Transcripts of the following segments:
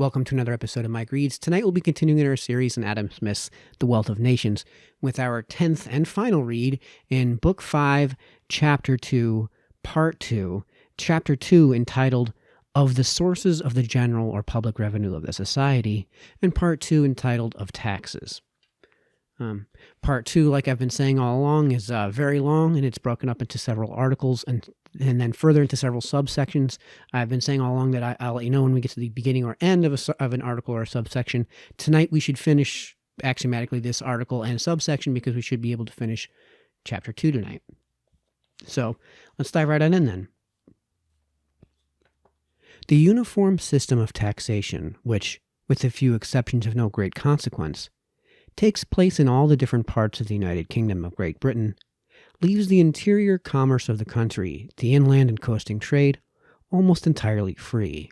Welcome to another episode of Mike Reads. Tonight we'll be continuing our series on Adam Smith's The Wealth of Nations with our 10th and final read in Book 5, Chapter 2, Part 2, Chapter 2 entitled Of the Sources of the General or Public Revenue of the Society, and Part 2 entitled Of Taxes. Part 2, like I've been saying all along, is very long, and it's broken up into several articles and then further into several subsections. I've been saying all along that I'll let you know when we get to the beginning or end of an article or a subsection. Tonight we should finish axiomatically this article and subsection because we should be able to finish Chapter 2 tonight. So let's dive right on in then. The uniform system of taxation, which, with a few exceptions of no great consequence, takes place in all the different parts of the United Kingdom of Great Britain, leaves the interior commerce of the country, the inland and coasting trade, almost entirely free.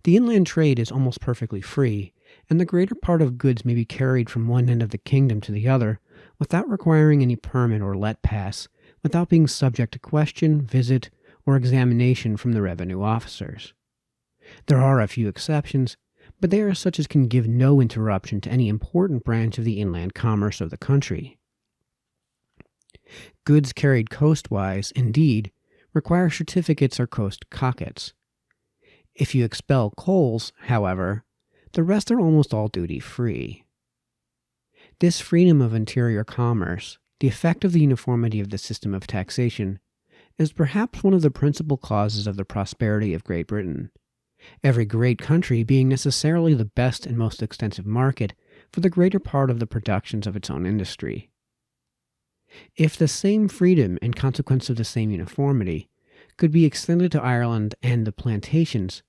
The inland trade is almost perfectly free, and the greater part of goods may be carried from one end of the kingdom to the other without requiring any permit or let pass, without being subject to question, visit, or examination from the revenue officers. There are a few exceptions, but they are such as can give no interruption to any important branch of the inland commerce of the country. Goods carried coastwise, indeed, require certificates or coast cockets. If you expel coals, however, the rest are almost all duty-free. This freedom of interior commerce, the effect of the uniformity of the system of taxation, is perhaps one of the principal causes of the prosperity of Great Britain, every great country being necessarily the best and most extensive market for the greater part of the productions of its own industry. If the same freedom, in consequence of the same uniformity, could be extended to Ireland and the plantations,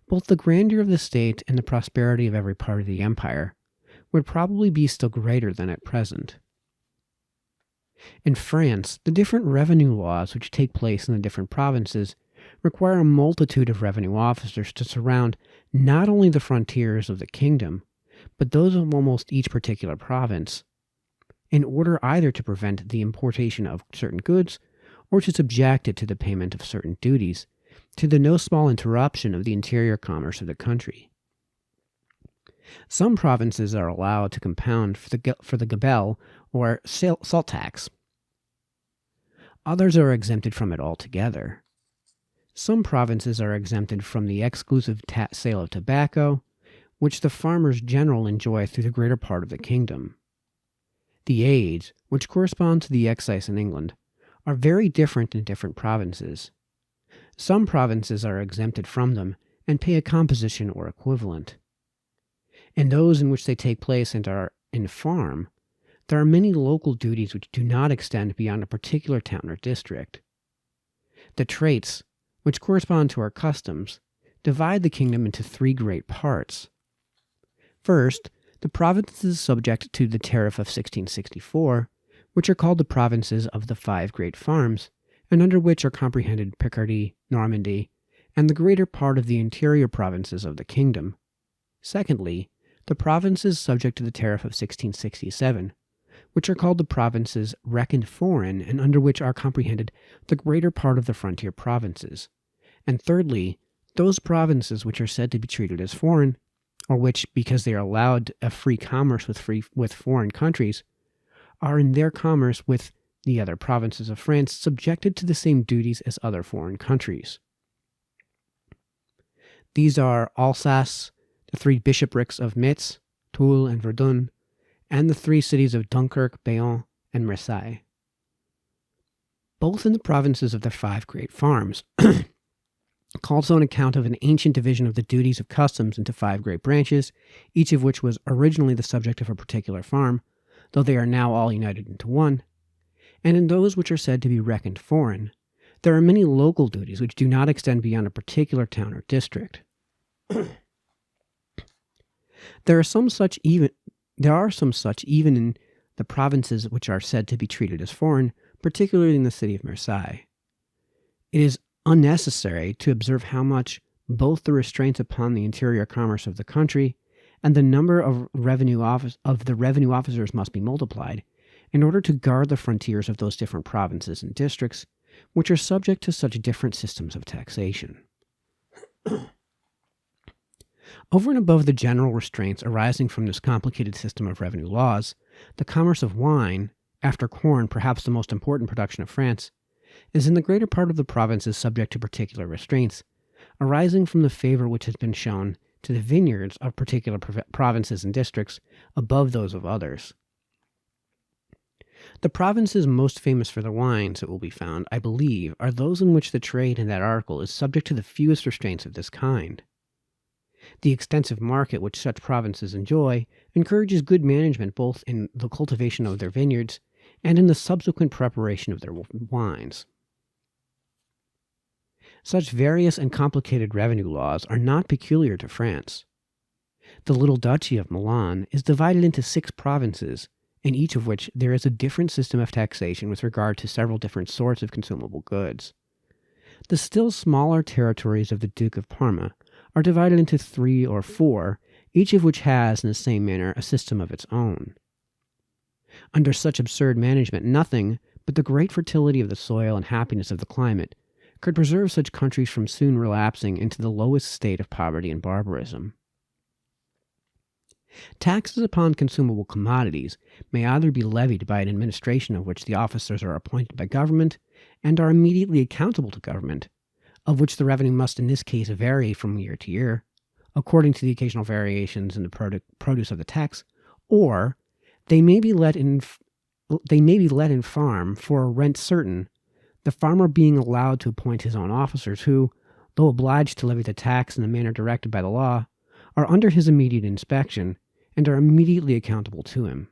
both the grandeur of the state and the prosperity of every part of the empire would probably be still greater than at present. In France, the different revenue laws which take place in the different provinces require a multitude of revenue officers to surround not only the frontiers of the kingdom, but those of almost each particular province, in order either to prevent the importation of certain goods or to subject it to the payment of certain duties, to the no small interruption of the interior commerce of the country. Some provinces are allowed to compound for the gabelle or salt tax. Others are exempted from it altogether. Some provinces are exempted from the exclusive sale of tobacco, which the farmers general enjoy through the greater part of the kingdom. The aids, which correspond to the excise in England, are very different in different provinces. Some provinces are exempted from them and pay a composition or equivalent. In those in which they take place and are in farm, there are many local duties which do not extend beyond a particular town or district. The traits, which correspond to our customs, divide the kingdom into three great parts. First, the provinces subject to the tariff of 1664, which are called the provinces of the 5 great farms, and under which are comprehended Picardy, Normandy, and the greater part of the interior provinces of the kingdom. Secondly, the provinces subject to the tariff of 1667, which are called the provinces reckoned foreign, and under which are comprehended the greater part of the frontier provinces. And thirdly, those provinces which are said to be treated as foreign, or which, because they are allowed a free commerce with foreign countries, are in their commerce with the other provinces of France subjected to the same duties as other foreign countries. These are Alsace, the 3 bishoprics of Metz, Toul, and Verdun, and the 3 cities of Dunkirk, Bayonne, and Marseille. Both in the provinces of the 5 great farms, calls on account of an ancient division of the duties of customs into 5 great branches, each of which was originally the subject of a particular farm, though they are now all united into one. And in those which are said to be reckoned foreign, there are many local duties which do not extend beyond a particular town or district. There are some such even in the provinces which are said to be treated as foreign, particularly in the city of Marseille. It is unnecessary to observe how much both the restraints upon the interior commerce of the country and the number of the revenue officers must be multiplied in order to guard the frontiers of those different provinces and districts which are subject to such different systems of taxation. Over and above the general restraints arising from this complicated system of revenue laws, the commerce of wine, after corn perhaps the most important production of France, is in the greater part of the provinces subject to particular restraints, arising from the favor which has been shown to the vineyards of particular provinces and districts above those of others. The provinces most famous for their wines, it will be found, I believe, are those in which the trade in that article is subject to the fewest restraints of this kind. The extensive market which such provinces enjoy encourages good management both in the cultivation of their vineyards and in the subsequent preparation of their wines. Such various and complicated revenue laws are not peculiar to France. The little duchy of Milan is divided into 6 provinces, in each of which there is a different system of taxation with regard to several different sorts of consumable goods. The still smaller territories of the Duke of Parma are divided into 3 or 4, each of which has, in the same manner, a system of its own. Under such absurd management, nothing but the great fertility of the soil and happiness of the climate could preserve such countries from soon relapsing into the lowest state of poverty and barbarism. Taxes upon consumable commodities may either be levied by an administration of which the officers are appointed by government and are immediately accountable to government, of which the revenue must in this case vary from year to year, according to the occasional variations in the produce of the tax, or they may be let in farm for a rent certain, the farmer being allowed to appoint his own officers who, though obliged to levy the tax in the manner directed by the law, are under his immediate inspection and are immediately accountable to him.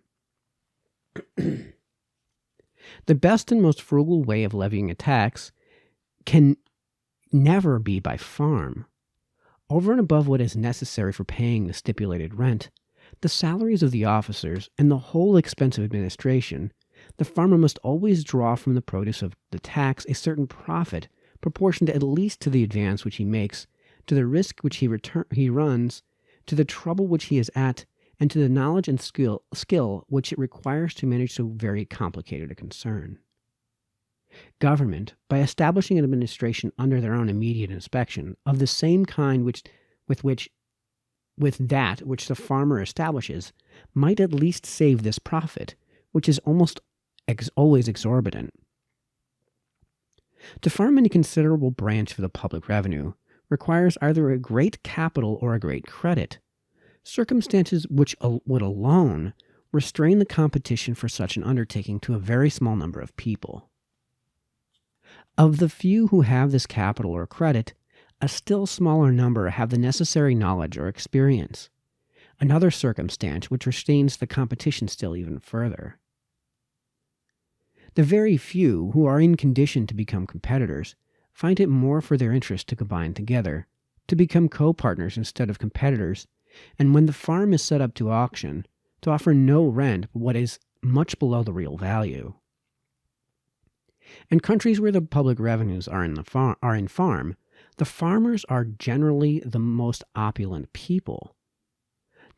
The best and most frugal way of levying a tax can never be by farm. Over and above what is necessary for paying the stipulated rent, the salaries of the officers, and the whole expense of administration, the farmer must always draw from the produce of the tax a certain profit, proportioned at least to the advance which he makes, to the risk which he runs, to the trouble which he is at, and to the knowledge and skill which it requires to manage so very complicated a concern. Government, by establishing an administration under their own immediate inspection, of the same kind with that which the farmer establishes, might at least save this profit, which is almost always exorbitant. To farm any considerable branch of the public revenue requires either a great capital or a great credit, circumstances which would alone restrain the competition for such an undertaking to a very small number of people. Of the few who have this capital or credit, a still smaller number have the necessary knowledge or experience, another circumstance which restrains the competition still even further. The very few who are in condition to become competitors find it more for their interest to combine together, to become co-partners instead of competitors, and when the farm is set up to auction, to offer no rent but what is much below the real value. In countries where the public revenues are in farm, the farmers are generally the most opulent people.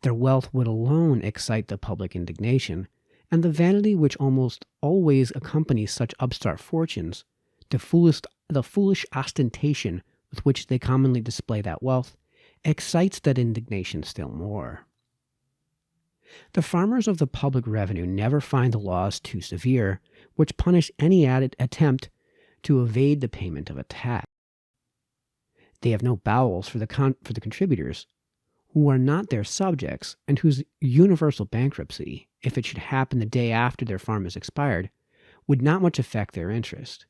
Their wealth would alone excite the public indignation, and the vanity which almost always accompanies such upstart fortunes, the foolish ostentation with which they commonly display that wealth, excites that indignation still more. The farmers of the public revenue never find the laws too severe, which punish any attempt to evade the payment of a tax. They have no bowels for the contributors, who are not their subjects, and whose universal bankruptcy, if it should happen the day after their farm is expired, would not much affect their interest.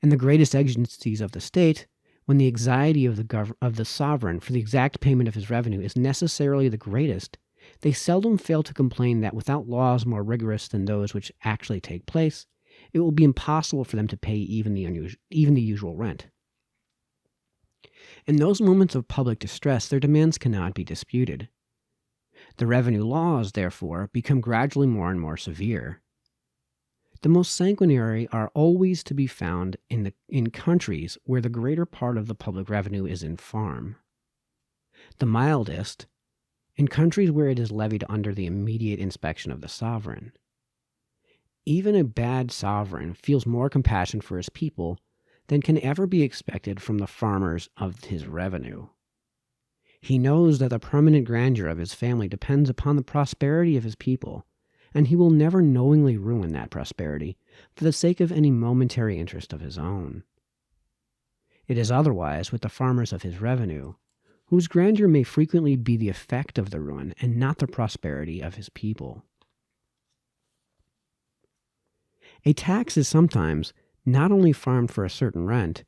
In the greatest exigencies of the state, when the anxiety of the sovereign for the exact payment of his revenue is necessarily the greatest, they seldom fail to complain that without laws more rigorous than those which actually take place, it will be impossible for them to pay even the usual rent. In those moments of public distress, their demands cannot be disputed. The revenue laws, therefore, become gradually more and more severe. The most sanguinary are always to be found in countries where the greater part of the public revenue is in farm. The mildest, in countries where it is levied under the immediate inspection of the sovereign. Even a bad sovereign feels more compassion for his people than can ever be expected from the farmers of his revenue. He knows that the permanent grandeur of his family depends upon the prosperity of his people, and he will never knowingly ruin that prosperity for the sake of any momentary interest of his own. It is otherwise with the farmers of his revenue, whose grandeur may frequently be the effect of the ruin and not the prosperity of his people. A tax is sometimes not only farmed for a certain rent,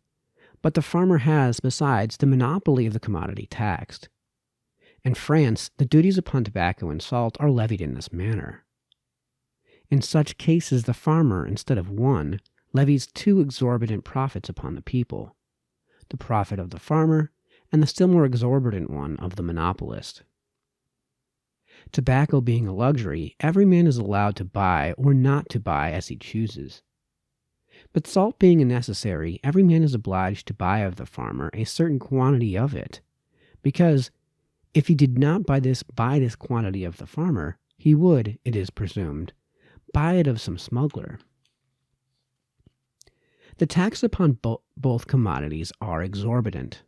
but the farmer has, besides, the monopoly of the commodity taxed. In France, the duties upon tobacco and salt are levied in this manner. In such cases, the farmer, instead of one, levies two exorbitant profits upon the people: the profit of the farmer and the still more exorbitant one of the monopolist. Tobacco being a luxury, every man is allowed to buy or not to buy as he chooses. But salt being a necessary, every man is obliged to buy of the farmer a certain quantity of it, because if he did not buy this quantity of the farmer, he would, it is presumed, buy it of some smuggler. The tax upon both commodities are exorbitant.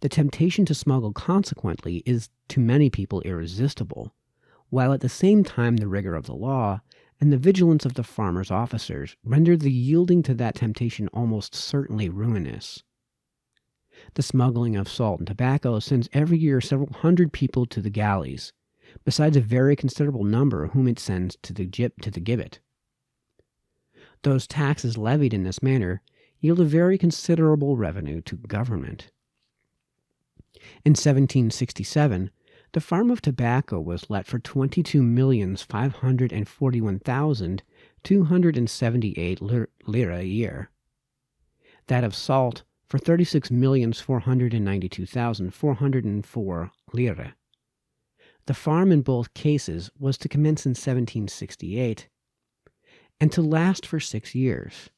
The temptation to smuggle, consequently, is to many people irresistible, while at the same time the rigor of the law and the vigilance of the farmers' officers render the yielding to that temptation almost certainly ruinous. The smuggling of salt and tobacco sends every year several hundred people to the galleys, besides a very considerable number whom it sends to the gibbet. Those taxes levied in this manner yield a very considerable revenue to government. In 1767, the farm of tobacco was let for 22,541,278 lire a year. That of salt for 36,492,404 lire. The farm in both cases was to commence in 1768 and to last for 6 years.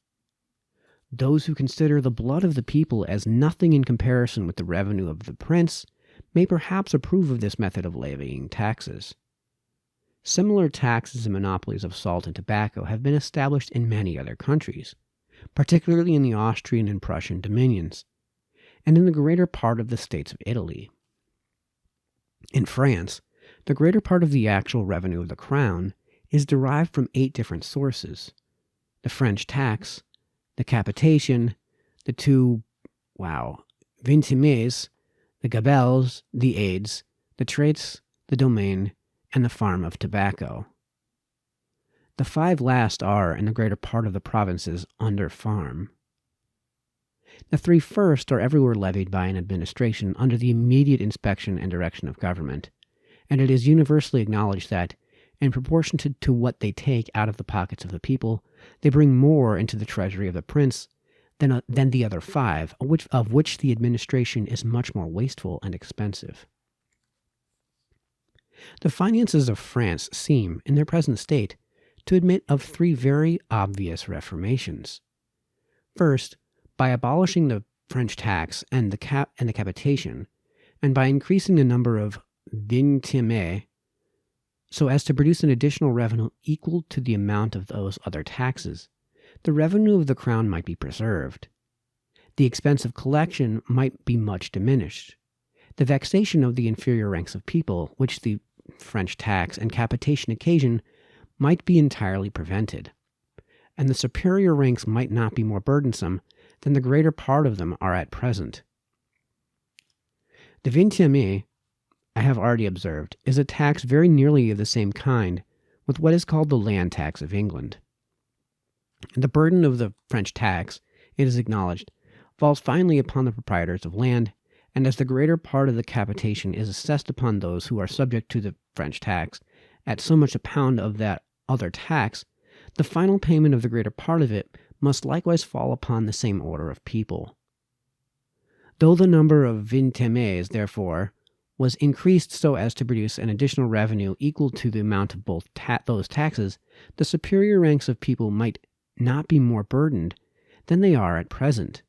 Those who consider the blood of the people as nothing in comparison with the revenue of the prince may perhaps approve of this method of levying taxes. Similar taxes and monopolies of salt and tobacco have been established in many other countries, particularly in the Austrian and Prussian dominions, and in the greater part of the states of Italy. In France, the greater part of the actual revenue of the crown is derived from 8 different sources: the French tax, the capitation, the two vingtiemes, the gabelles, the aides, the traits, the domain, and the farm of tobacco. The 5 last are, in the greater part of the provinces, under farm. The 3 first are everywhere levied by an administration under the immediate inspection and direction of government, and it is universally acknowledged that, in proportion to what they take out of the pockets of the people, they bring more into the treasury of the prince than the other 5, of which the administration is much more wasteful and expensive. The finances of France seem, in their present state, to admit of 3 very obvious reformations. First, by abolishing the French tax and the capitation, and by increasing the number of vingtiemes, so as to produce an additional revenue equal to the amount of those other taxes, the revenue of the crown might be preserved. The expense of collection might be much diminished. The vexation of the inferior ranks of people, which the French tax and capitation occasion, might be entirely prevented, and the superior ranks might not be more burdensome than the greater part of them are at present. The vingtiemes, I have already observed, is a tax very nearly of the same kind with what is called the land tax of England. The burden of the French tax, it is acknowledged, falls finally upon the proprietors of land, and as the greater part of the capitation is assessed upon those who are subject to the French tax at so much a pound of that other tax, the final payment of the greater part of it must likewise fall upon the same order of people. Though the number of vingtiemes, therefore, was increased so as to produce an additional revenue equal to the amount of both those taxes, the superior ranks of people might not be more burdened than they are at present.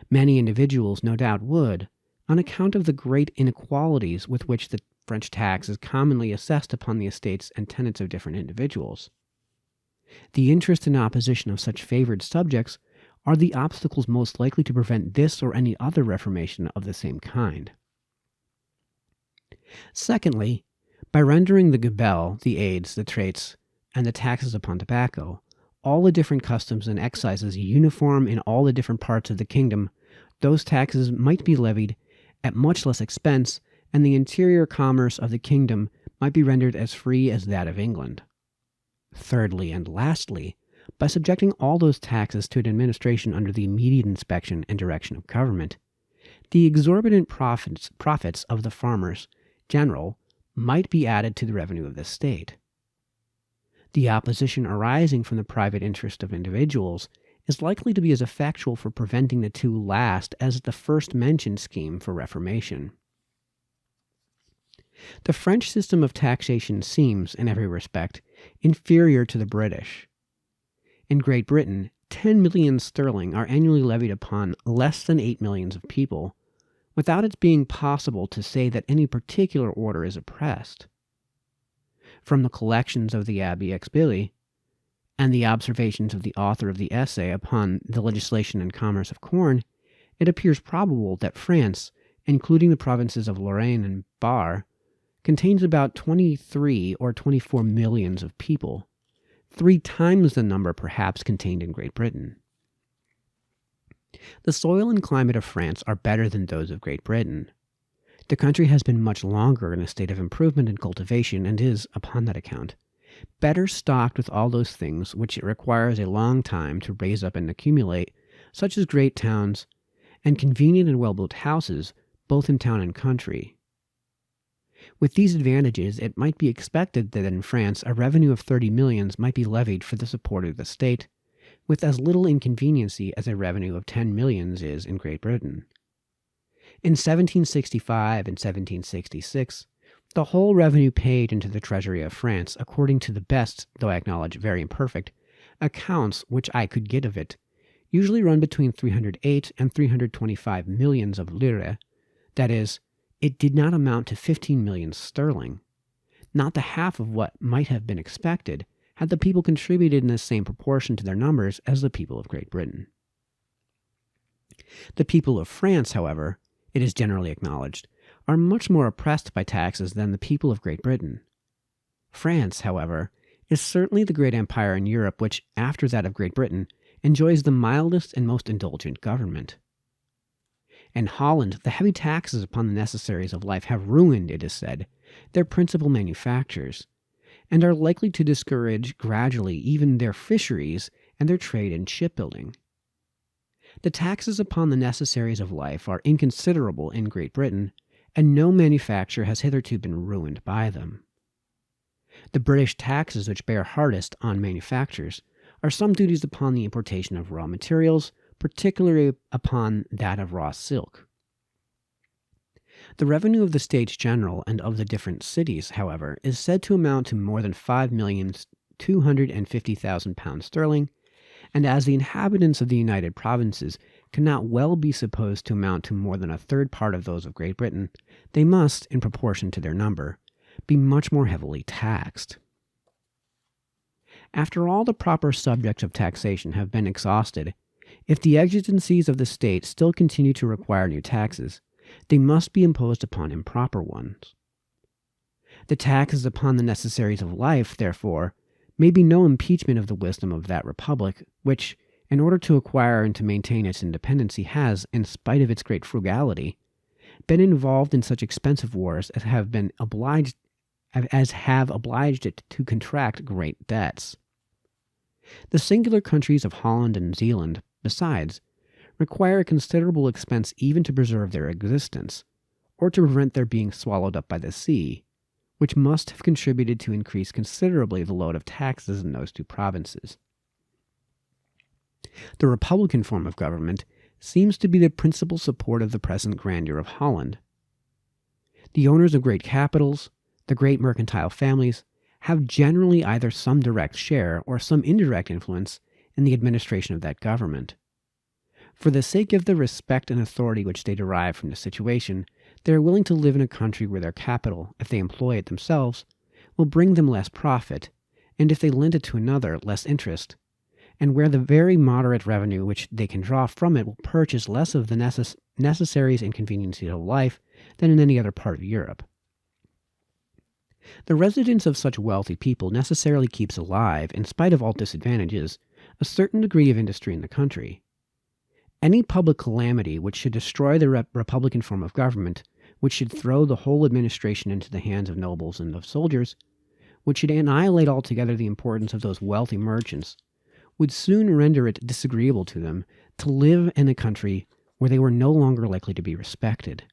Many individuals, no doubt, would, on account of the great inequalities with which the French tax is commonly assessed upon the estates and tenants of different individuals. The interest and opposition of such favored subjects are the obstacles most likely to prevent this or any other reformation of the same kind. Secondly, by rendering the gebel, the aids, the traits, and the taxes upon tobacco, all the different customs and excises uniform in all the different parts of the kingdom, those taxes might be levied at much less expense, and the interior commerce of the kingdom might be rendered as free as that of England. Thirdly and lastly, by subjecting all those taxes to an administration under the immediate inspection and direction of government, the exorbitant profits of the farmers general might be added to the revenue of the state. The opposition arising from the private interest of individuals is likely to be as effectual for preventing the two last as the first mentioned scheme for reformation. The French system of taxation seems, in every respect, inferior to the British. In Great Britain, 10 million sterling are annually levied upon less than 8 millions of people, without its being possible to say that any particular order is oppressed. From the collections of the Abbé Exbilly, and the observations of the author of the essay upon the legislation and commerce of corn, it appears probable that France, including the provinces of Lorraine and Bar, contains about 23 or 24 millions of people, 3 times the number perhaps contained in Great Britain. The soil and climate of France are better than those of Great Britain. The country has been much longer in a state of improvement and cultivation, and is, upon that account, better stocked with all those things which it requires a long time to raise up and accumulate, such as great towns, and convenient and well-built houses, both in town and country. With these advantages, it might be expected that in France a revenue of 30 millions might be levied for the support of the state, with as little inconveniency as a revenue of 10 millions is in Great Britain. In 1765 and 1766, the whole revenue paid into the treasury of France, according to the best, though I acknowledge very imperfect, accounts which I could get of it, usually run between 308 and 325 millions of lire, that is, it did not amount to 15 millions sterling, not the half of what might have been expected had the people contributed in the same proportion to their numbers as the people of Great Britain. The people of France, however, it is generally acknowledged, are much more oppressed by taxes than the people of Great Britain. France, however, is certainly the great empire in Europe which, after that of Great Britain, enjoys the mildest and most indulgent government. In Holland, the heavy taxes upon the necessaries of life have ruined, it is said, their principal manufactures, and are likely to discourage gradually even their fisheries and their trade in shipbuilding. The taxes upon the necessaries of life are inconsiderable in Great Britain, and no manufacture has hitherto been ruined by them. The British taxes which bear hardest on manufactures are some duties upon the importation of raw materials, particularly upon that of raw silk. The revenue of the States General and of the different cities, however, is said to amount to more than 5,250,000 pounds sterling, and as the inhabitants of the United Provinces cannot well be supposed to amount to more than a third part of those of Great Britain, they must, in proportion to their number, be much more heavily taxed. After all the proper subjects of taxation have been exhausted, if the exigencies of the state still continue to require new taxes, they must be imposed upon improper ones. The taxes upon the necessaries of life, therefore, may be no impeachment of the wisdom of that republic, which, in order to acquire and to maintain its independency, has, in spite of its great frugality, been involved in such expensive wars as have obliged it to contract great debts. The singular countries of Holland and Zealand, besides, require a considerable expense even to preserve their existence, or to prevent their being swallowed up by the sea, which must have contributed to increase considerably the load of taxes in those two provinces. The republican form of government seems to be the principal support of the present grandeur of Holland. The owners of great capitals, the great mercantile families, have generally either some direct share or some indirect influence in the administration of that government. For the sake of the respect and authority which they derive from the situation, they are willing to live in a country where their capital, if they employ it themselves, will bring them less profit, and if they lend it to another, less interest, and where the very moderate revenue which they can draw from it will purchase less of the necessaries and conveniences of life than in any other part of Europe. The residence of such wealthy people necessarily keeps alive, in spite of all disadvantages, a certain degree of industry in the country. Any public calamity which should destroy the republican form of government, which should throw the whole administration into the hands of nobles and of soldiers, which should annihilate altogether the importance of those wealthy merchants, would soon render it disagreeable to them to live in a country where they were no longer likely to be respected.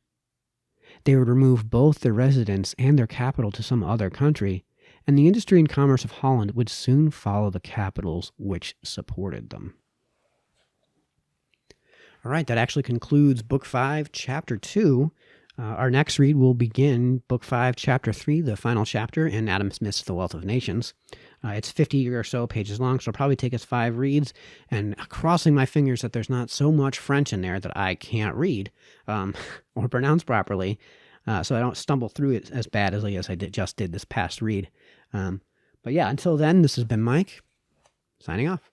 They would remove both their residence and their capital to some other country, and the industry and commerce of Holland would soon follow the capitals which supported them. All right, that actually concludes Book 5, Chapter 2. Our next read will begin Book 5, Chapter 3, the final chapter in Adam Smith's The Wealth of Nations. It's 50 or so pages long, so it'll probably take us 5 reads, and crossing my fingers that there's not so much French in there that I can't read or pronounce properly, so I don't stumble through it as badly as I just did this past read. But yeah, until then, this has been Mike, signing off.